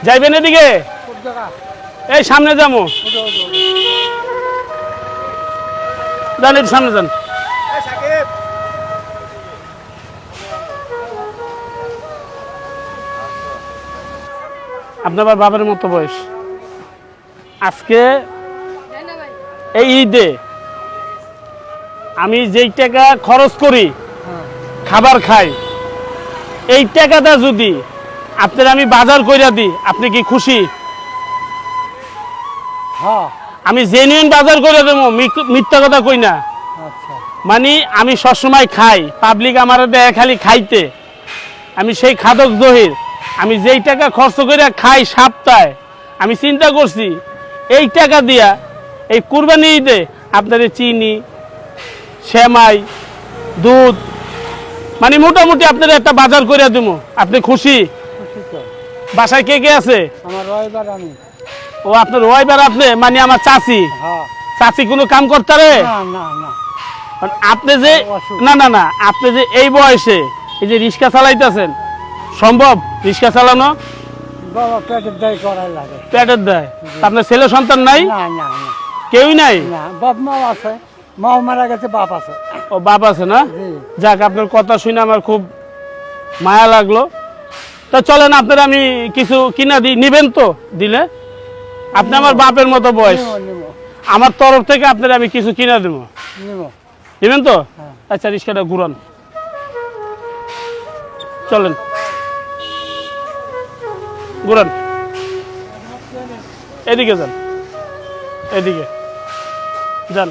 যাইবেন এদিকে এই সামনে যাবো যান একটু সামনে যান আপনার বাবার মতো বয়স আজকে এই ঈদে আমি যেই টাকা খরচ করি খাবার খাই এই টাকাটা যদি আপনার আমি বাজার কইরা দিই আপনি কি খুশি? হ্যাঁ আমি জেনুইন বাজার করে দেবো মিথ্যা কথা কই না আচ্ছা মানে আমি সবসময় খাই পাবলিক আমার দেয় খালি খাইতে আমি সেই খাদক জহির আমি যেই টাকা খরচ করে খাই সপ্তাহে আমি চিন্তা করছি এই টাকা দিয়া এই কুরবানি ঈদে আপনার চিনি সেমাই দুধ মানে মোটামুটি আপনার একটা বাজার করে দেবো আপনি খুশি? খুশি তো বাসায় কে কে আছে? আমার রবিবার আমি ও আপনার ওয়াইবার আপনি মানে আমার চাচি হ্যাঁ চাচি কোনো কাম করতে পারে? না না না আপনি যে না না না আপনি যে এই বয়সে এই যে রিক্সা চালাইতেছেন সম্ভব রিক্সা চালানো? বাবা পেটের দায় করাই লাগে পেটের দেয় আপনার ছেলে সন্তান নাই? না না না কেউই নাই? না বাপ মাও আছে মাও মারা গেছে বাপ আছে ও বাপ আছে না? জি যাক আপনার কথা শুনে আমার খুব মায়া লাগলো তো চলেন আপনার আমি কিছু কিনা দিই নিবেন তো দিলে আপনি আমার বাপের মতো বয়স নিমো নিমো আমার তরফ থেকে আপনার আমি কিছু কিনা দেবো নিমো দিবেন তো? হ্যাঁ। আচ্ছা রিক্সাটা ঘুরান চলেন ঘুরান এদিকে যান এদিকে যান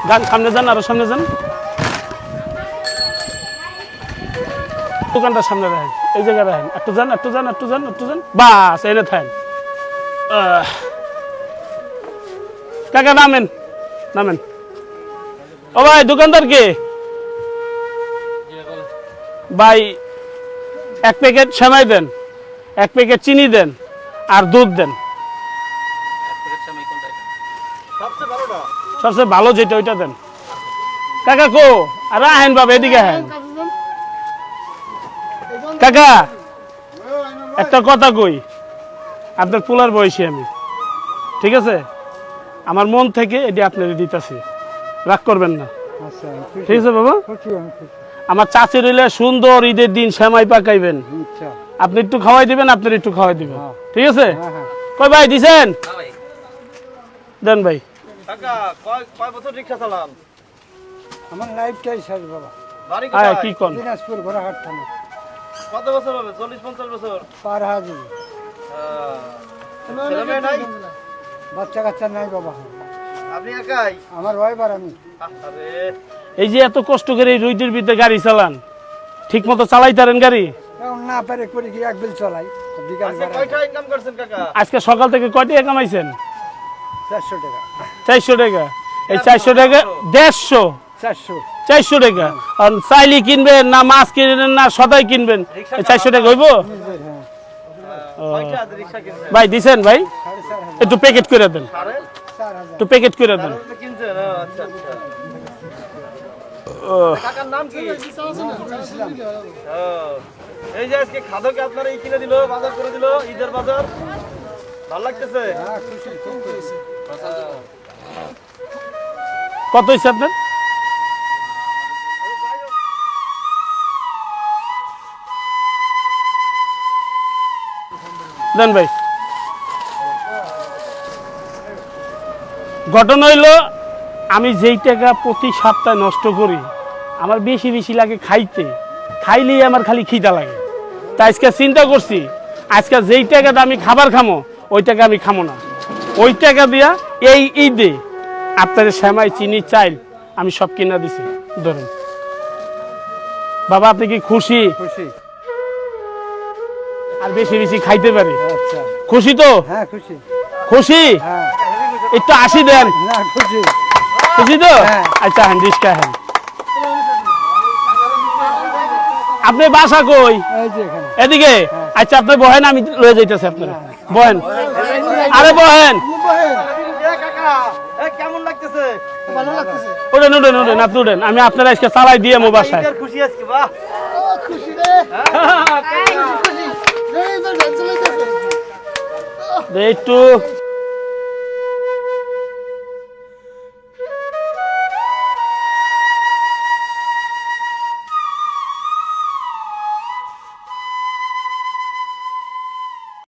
যান সামনে যান আরো সামনে যান দোকানটার সামনে রাখেন এই জায়গায় রাখেন একটু যান একটু যান একটু যান একটু যান বাস এনে থাকেন কাকা নামেন নামেন ও ভাই দোকানদার কে ভাই এক প্যাকেট সেমাই দেন এক প্যাকেট চিনি দেন আর দুধ দেন সবচেয়ে ভালো যেটা ওইটা দেন কাকা কো আর আহেন বাবা এদিকে আহেন কাকা একটা কথা কই আপনার পোলার বয়সী আমি ঠিক আছে আমার মন থেকে এটি আপনার দিতেছি রাগ করবেন না আচ্ছা ঠিক আছে বাবা খুশি আমি খুশি আমার চাচি রইলে সুন্দর ঈদের দিন সেমাই পাকাইবেন আচ্ছা আপনি একটু খাওয়াই দিবেন আপনার একটু খাওয়াই দিবেন হ্যাঁ। ঠিক আছে হ্যাঁ হ্যাঁ কই ভাই দিছেন দেন ভাই কাকা কয় বছর রিক্সা চালান? আমার লাইফটাই শেষ বাবা বাড়ি আয় কোথায়? কি কোন দিনাজপুর ঘোড়াহাট থানা কত বছর হবে? 40-50 বছর? পার হাজি ছেলে মেয়ে নাই? বাচ্চা কাচ্চা নাই বাবা আপনি একাই? আমার রবিবার আমি আরে এই যে এত কষ্ট করে এই রুইদের ভিতরে গাড়ি চালান ঠিক মতো চালাইতারেন গাড়ি এখন না পারে করি কি এক বিল চলাই বিকাল আজকে কয়টা ইনকাম করছেন কাকা? আজকে সকাল থেকে কয় টাকা কামাইছেন? 400 টাকা 400 টাকা এই 400 টাকা 150 400 400 টাকা আর চাইলি কিনবেন না মাছ কিনবেন না সদাই কিনবেন এই 400 টাকা হইব? নিজের হ্যাঁ কয়টা রিক্সা কিনছেন? ভাই দিছেন ভাই 4,500 একটু প্যাকেট করে দেন 4,000 একটু প্যাকেট করে দেন তো কিনছেন? আচ্ছা আচ্ছা। ও, কাকার নাম কি? ইসলাম ও, এই যে আজকে খাদকে আপনারা এই কিনে দিল বাজার করে দিল ঈদের বাজার ভালো লাগতেছে? হ্যাঁ খুশি খুব খুশি কত হয়েছে আপনার? দেন ভাই ঘটনা হইল আমি যেই টাকা প্রতি সপ্তাহে নষ্ট করি আমার বেশি বেশি লাগে খাইতে খাইলেই আমার খালি খিদা লাগে তাই আজকে চিন্তা করছি আজকে যেই টাকাটা আমি খাবার খামো ওই টাকা আমি খামো না ওই টাকা দিয়া এই ঈদে আপনার সেমাই চিনি চাইল আমি সব কিনা দিছি ধরেন বাবা আপনি কি খুশি? খুশি আর বেশি বেশি খাইতে পারি আচ্ছা খুশি তো? হ্যাঁ খুশি খুশি হ্যাঁ একটু আসি দেন না খুশি খুশি তো? হ্যাঁ। আচ্ছা হ্যাঁ রিস্কা হ্যাঁ আপনি বাসা কই? এই যে এখানে এদিকে হ্যাঁ আচ্ছা আপনি বহেন, আমি লয়ে যাইতেছি আপনারা বহেন, আরে বহেন, কাকা কেমন লাগতেছে? ভালো লাগতেছে। উঠেন উঠেন উঠেন, আপনি উঠেন, আমি আপনারা আজকে চালাই দিয়ে মো বাসায়। ঈদের খুশি আজকে, বাহ খুশি রে, কাকা। খুশি। এই তো ঝাল চলে গেছে। একটু